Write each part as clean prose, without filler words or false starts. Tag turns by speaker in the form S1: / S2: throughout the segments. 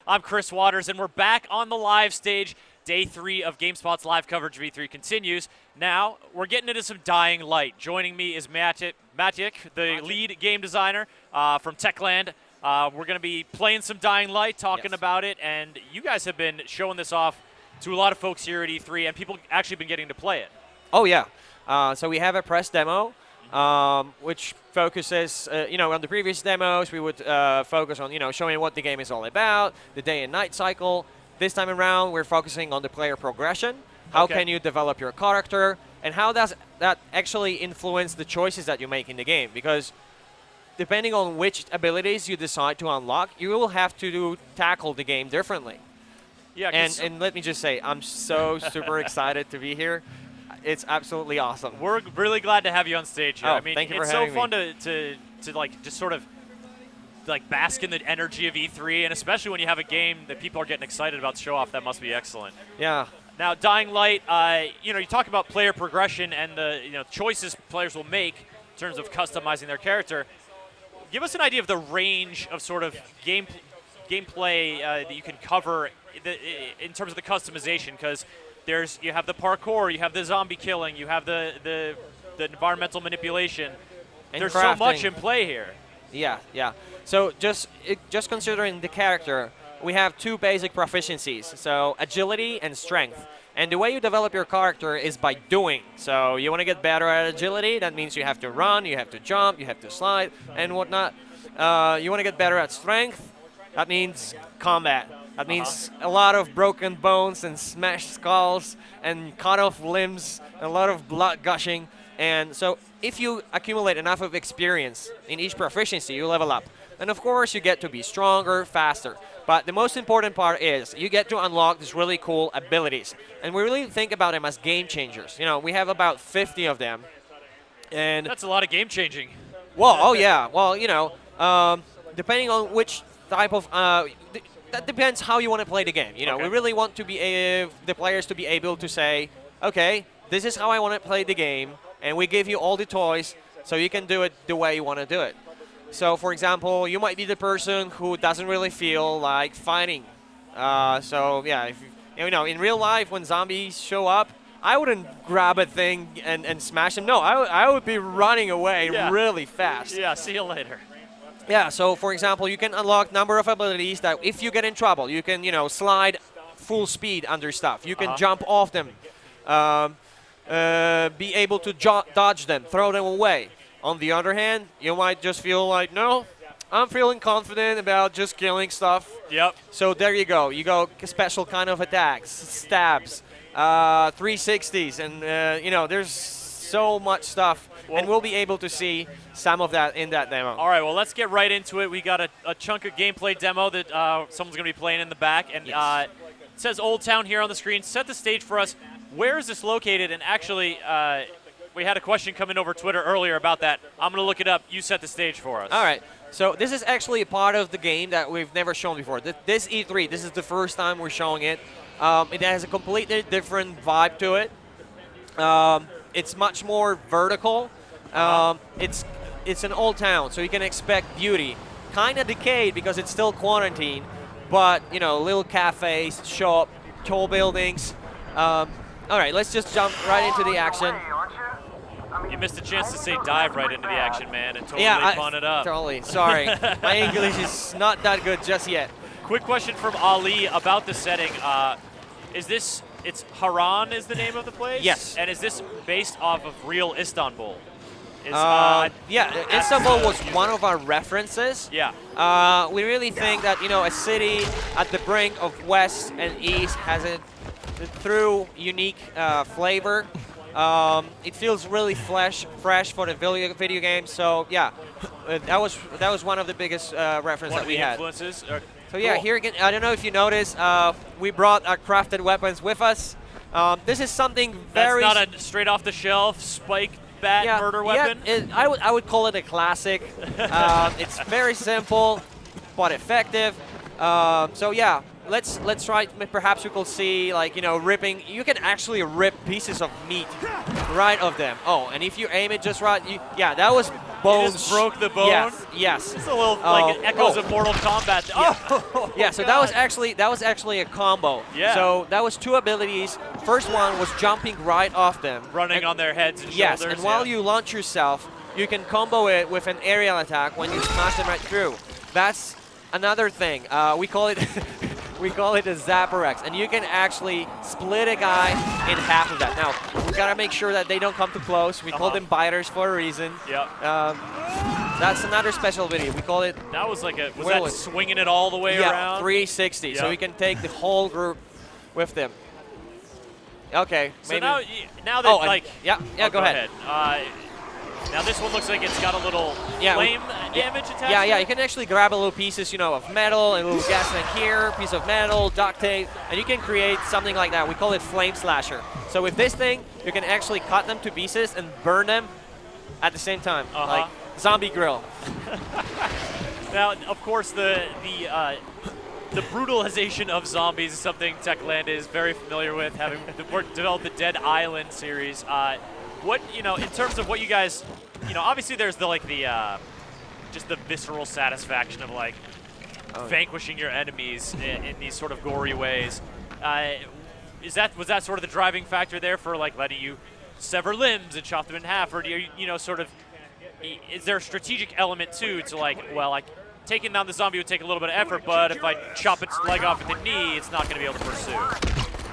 S1: I'm Chris Waters, and we're back on the live stage. Day 3 of GameSpot's live coverage V3 continues. Now, we're getting into some Dying Light. Joining me is Maciej, the lead game designer from Techland. We're going to be playing some Dying Light, talking about it, and you guys have been showing this off to a lot of folks here at E3, and people actually been getting to play it.
S2: Oh, yeah. So we have a press demo, which focuses, on the previous demos, we would focus on, showing what the game is all about, the day and night cycle. This time around, we're focusing on the player progression. How can you develop your character, and how does that actually influence the choices that you make in the game? Because depending on which abilities you decide to unlock, you will have to tackle the game differently. Yeah, and let me just say, I'm so super excited to be here. It's absolutely awesome.
S1: We're really glad to have you on stage here.
S2: Oh,
S1: I mean,
S2: thank you for
S1: it's
S2: having
S1: so fun
S2: me.
S1: to like just sort of like bask in the energy of E3, and especially when you have a game that people are getting excited about to show off. That must be excellent.
S2: Yeah.
S1: Now, Dying Light, you talk about player progression and the choices players will make in terms of customizing their character. Give us an idea of the range of sort of gameplay that you can cover in terms of the customization, because you have the parkour, you have the zombie killing, you have the environmental manipulation.
S2: And
S1: there's
S2: crafting.
S1: so much in play here.
S2: Yeah, yeah. So just considering the character, we have 2 basic proficiencies, so agility and strength. And the way you develop your character is by doing. So you want to get better at agility, that means you have to run, you have to jump, you have to slide, and whatnot. You want to get better at strength, that means combat. That means a lot of broken bones and smashed skulls and cut off limbs, a lot of blood gushing. And so if you accumulate enough of experience in each proficiency, you level up. And of course, you get to be stronger, faster. But the most important part is you get to unlock these really cool abilities. And we really think about them as game changers. We have about 50 of them. And
S1: that's a lot of game changing.
S2: Well, oh yeah. Well, depending on which type of... that depends how you want to play the game. We really want to be the players to be able to say, okay, this is how I want to play the game. And we give you all the toys so you can do it the way you want to do it. So, for example, you might be the person who doesn't really feel like fighting. So, yeah, if in real life, when zombies show up, I wouldn't grab a thing and smash them. No, I would be running away really fast.
S1: Yeah, see you later.
S2: Yeah, so, for example, you can unlock number of abilities that if you get in trouble, you can, slide full speed under stuff. You can jump off them. Be able to dodge them, throw them away. On the other hand, you might just feel like, no, I'm feeling confident about just killing stuff.
S1: Yep.
S2: So there you go. You go special kind of attacks, stabs, 360s, and there's so much stuff. Well, and we'll be able to see some of that in that demo.
S1: All right, well, let's get right into it. We got a chunk of gameplay demo that someone's going to be playing in the back. And it says Old Town here on the screen. Set the stage for us. Where is this located? And actually, we had a question come in over Twitter earlier about that. I'm going to look it up. You set the stage for us.
S2: All right. So this is actually a part of the game that we've never shown before. This E3, this is the first time we're showing it. It has a completely different vibe to it. It's much more vertical. It's an old town, so you can expect beauty. Kind of decayed because it's still quarantined, but, little cafes, shop, tall buildings. All right, let's just jump right into the action.
S1: You missed a chance to say dive right into the action, man, and totally fun it up.
S2: Totally. Sorry. My English is not that good just yet.
S1: Quick question from Ali about the setting. It's Haran is the name of the place?
S2: Yes.
S1: And is this based off of real Istanbul?
S2: Yeah, Istanbul was one of our references.
S1: Yeah.
S2: We really think that, a city at the brink of West and East has a true unique flavor. It feels really fresh for the video game. So yeah, that was one of the biggest references that we had.
S1: Influences.
S2: So yeah, here again, I don't know if you noticed, we brought our crafted weapons with us. This is something very.
S1: That's not a straight off the shelf spike bat murder weapon.
S2: Yeah, I would call it a classic. It's very simple, but effective. So yeah. Let's try. Perhaps we could see, ripping. You can actually rip pieces of meat right off them. Oh, and if you aim it just right, that was bones.
S1: just broke the bone?
S2: Yes.
S1: It's a little like echoes of Mortal Kombat. Oh,
S2: Yeah, so that was actually a combo.
S1: Yeah.
S2: So that was 2 abilities. First one was jumping right off them.
S1: Running on their heads and
S2: yes,
S1: shoulders.
S2: and while you launch yourself, you can combo it with an aerial attack when you smash them right through. That's another thing. We call it we call it a Zapper X, and you can actually split a guy in half of that. Now, we gotta make sure that they don't come too close. We call them biters for a reason.
S1: Yep.
S2: That's another special ability. We call it.
S1: That was like was that swinging it all the way around?
S2: 360.
S1: Yep.
S2: So we can take the whole group with them. Okay.
S1: So
S2: maybe.
S1: now that
S2: go ahead.
S1: Now this one looks like it's got a little flame damage attached.
S2: Yeah. You can actually grab a little pieces, of metal, and a little gas tank here, piece of metal, duct tape, and you can create something like that. We call it flame slasher. So with this thing, you can actually cut them to pieces and burn them at the same time, like zombie grill.
S1: Now, of course, the brutalization of zombies is something Techland is very familiar with, having developed the Dead Island series. What in terms of what you guys, obviously there's just the visceral satisfaction of vanquishing your enemies in these sort of gory ways. Was that sort of the driving factor there for letting you sever limbs and chop them in half, or do you sort of is there a strategic element too to taking down the zombie would take a little bit of effort, but if I chop its leg off at the knee, it's not going to be able to pursue.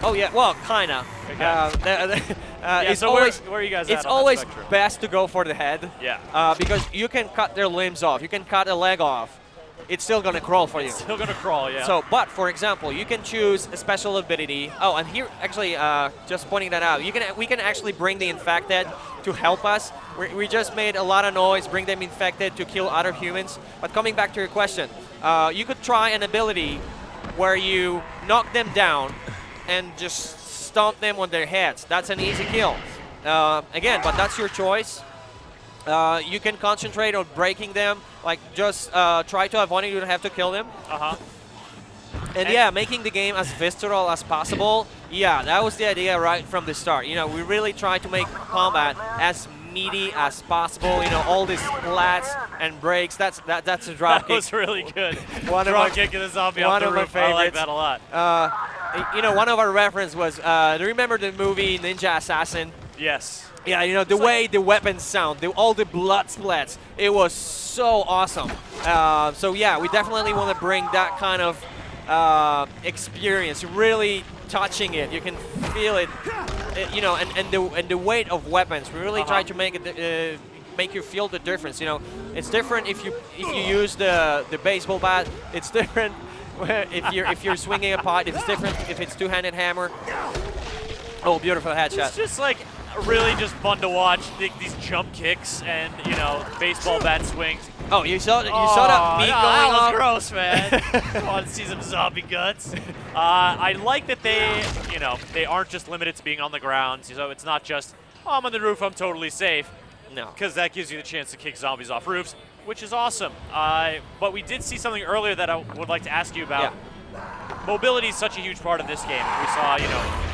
S2: Oh yeah, well, kinda.
S1: Okay. So
S2: always,
S1: where are you guys at
S2: it's
S1: on
S2: always
S1: that spectrum?
S2: best to go for the head.
S1: Yeah.
S2: Because you can cut their limbs off. You can cut a leg off. It's still gonna crawl for you.
S1: It's still gonna crawl, yeah.
S2: So, but for example, you can choose a special ability. Oh, and here, actually, just pointing that out, we can actually bring the infected to help us. We just made a lot of noise, bring them infected to kill other humans. But coming back to your question, you could try an ability where you knock them down and just stomp them on their heads. That's an easy kill. Again, but that's your choice. You can concentrate on breaking them, just try to avoid it, you don't have to kill them. And yeah, making the game as visceral as possible. Yeah, that was the idea right from the start. We really try to make combat as meaty as possible. All these splats and breaks. That's a drop kick.
S1: That was really good.
S2: Drop
S1: kick of the zombie off the roof. I like that a lot.
S2: One of our reference was, do you remember the movie Ninja Assassin?
S1: Yes.
S2: Yeah, the way the weapons sound, all the blood splats, it was so awesome. So yeah, we definitely want to bring that kind of experience, really touching it. You can feel it, and the weight of weapons. We really try to make it make you feel the difference. It's different if you use the baseball bat. It's different if you're swinging a pot. It's different if it's two-handed hammer. Oh, beautiful headshot.
S1: It's just really just fun to watch these jump kicks and baseball bat swings.
S2: Oh, you saw that meat going
S1: that was
S2: off?
S1: gross, man. I want to see some zombie guts. I like that they aren't just limited to being on the ground. So it's not just I'm on the roof, I'm totally safe.
S2: No,
S1: because that gives you the chance to kick zombies off roofs, which is awesome. But we did see something earlier that I would like to ask you about.
S2: Yeah.
S1: Mobility is such a huge part of this game. We saw,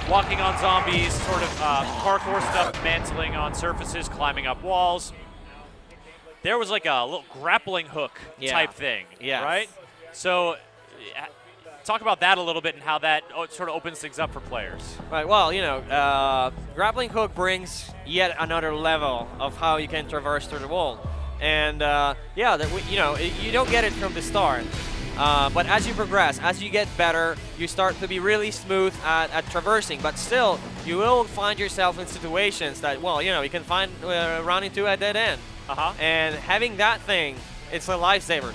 S1: walking on zombies, sort of parkour stuff, mantling on surfaces, climbing up walls. There was a little grappling hook type thing, right? So talk about that a little bit and how that sort of opens things up for players.
S2: Right, well, grappling hook brings yet another level of how you can traverse through the wall. And you don't get it from the start. But as you progress, as you get better, you start to be really smooth at traversing. But still, you will find yourself in situations that, you can run into a dead end. And having that thing, it's a lifesaver.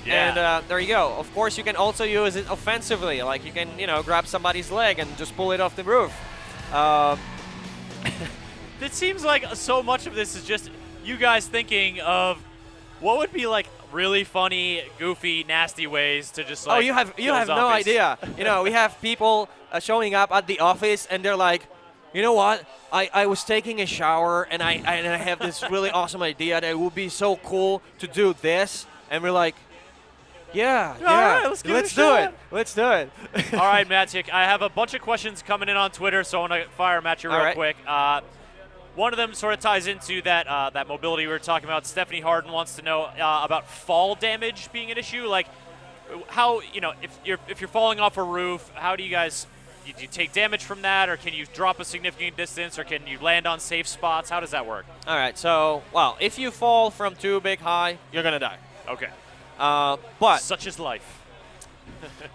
S2: And there you go. Of course, you can also use it offensively. You can, grab somebody's leg and just pull it off the roof.
S1: It seems like so much of this is just you guys thinking of what would be really funny, goofy, nasty ways to just
S2: you have no idea. We have people showing up at the office and they're like, you know what? I was taking a shower and I have this really awesome idea that it would be so cool to do this, and we're like, yeah,
S1: all right, let's do it.
S2: Let's do it.
S1: All right, Maciej, I have a bunch of questions coming in on Twitter, so I want to fire them at you real quick. One of them sort of ties into that that mobility we were talking about. Stephanie Harden wants to know about fall damage being an issue. Like, how, if you're falling off a roof, how do you guys, do you take damage from that, or can you drop a significant distance, or can you land on safe spots? How does that work?
S2: All right, so, well, if you fall from too big high, you're going to die.
S1: Okay.
S2: But
S1: such is life.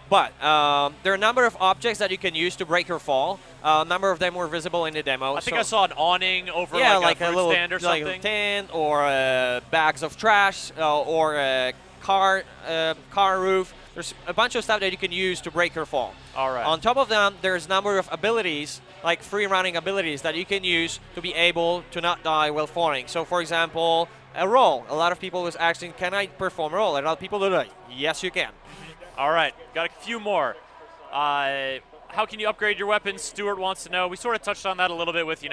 S2: But there are a number of objects that you can use to break your fall. A number of them were visible in the demo.
S1: I think I saw an awning over
S2: like
S1: a fruit
S2: little
S1: stand or something.
S2: like a tent, or bags of trash, or a car roof. There's a bunch of stuff that you can use to break your fall.
S1: All right.
S2: On top of them, there's a number of abilities, like free running abilities, that you can use to be able to not die while falling. So, for example, a roll. A lot of people was asking, can I perform a roll? And a lot of people do like, yes, you can.
S1: All right, got a few more. How can you upgrade your weapons? Stuart wants to know. We sort of touched on that a little bit with,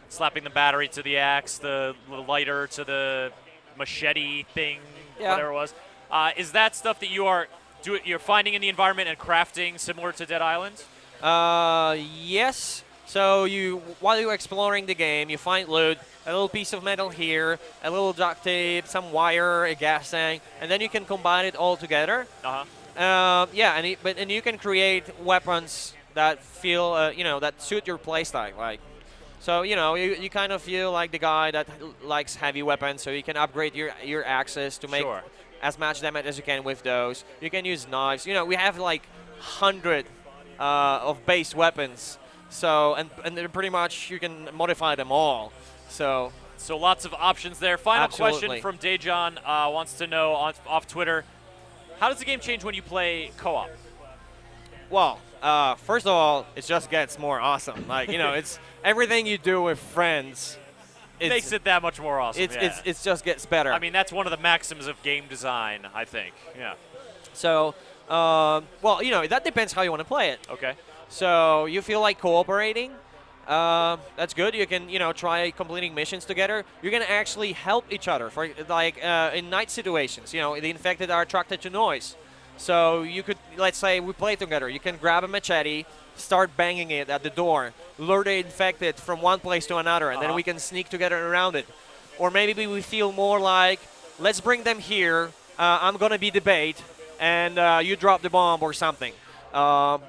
S1: slapping the battery to the axe, the lighter to the machete thing, whatever it was. Is that stuff that you're finding in the environment and crafting similar to Dead Island?
S2: Yes. So while you're exploring the game, you find loot, a little piece of metal here, a little duct tape, some wire, a gas tank, and then you can combine it all together. And you can create weapons that feel, that suit your playstyle. Like, so you kind of feel like the guy that likes heavy weapons, so you can upgrade your axes to make as much damage as you can with those. You can use knives. We have like 100 of base weapons, so and they're pretty much, you can modify them all. So
S1: lots of options there. Final
S2: Absolutely.
S1: question from Dejan wants to know off Twitter. How does the game change when you play co-op?
S2: Well, first of all, it just gets more awesome. Like, it's everything you do with friends.
S1: It makes it that much more awesome.
S2: It just gets better.
S1: I mean, that's one of the maxims of game design, I think. Yeah.
S2: So, that depends how you want to play it.
S1: Okay.
S2: So you feel like cooperating. That's good. You can, try completing missions together. You're going to actually help each other. For in night situations, the infected are attracted to noise. So you could, let's say we play together. You can grab a machete, start banging it at the door, lure the infected from one place to another, and then we can sneak together around it. Or maybe we feel more like, let's bring them here. I'm going to be the bait, and you drop the bomb or something.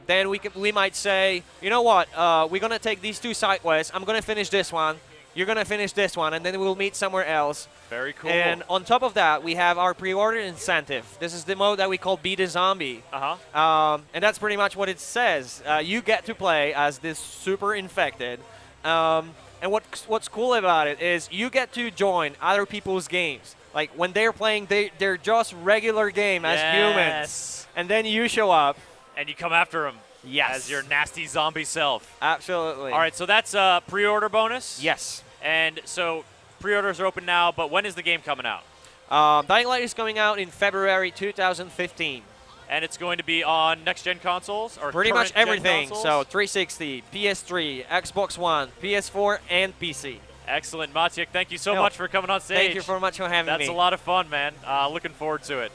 S2: Then we might say, you know what, we're going to take these two side quests. I'm going to finish this one. You're going to finish this one, and then we'll meet somewhere else.
S1: Very cool.
S2: And on top of that, we have our pre-order incentive. This is the mode that we call Beat a Zombie. And that's pretty much what it says. You get to play as this super infected. And what's cool about it is you get to join other people's games. Like, when they're playing, they're just regular game as humans. And then you show up.
S1: And you come after them.
S2: Yes.
S1: As your nasty zombie self.
S2: Absolutely.
S1: All right, so that's a pre-order bonus?
S2: Yes.
S1: And so pre-orders are open now, but when is the game coming out?
S2: Dying Light is coming out in February 2015.
S1: And it's going to be on next-gen consoles? Or
S2: pretty much everything.
S1: Consoles?
S2: So 360, PS3, Xbox One, PS4, and PC.
S1: Excellent. Maciej, thank you so much for coming on stage.
S2: Thank you very much for having me.
S1: That's a lot of fun, man. Looking forward to it.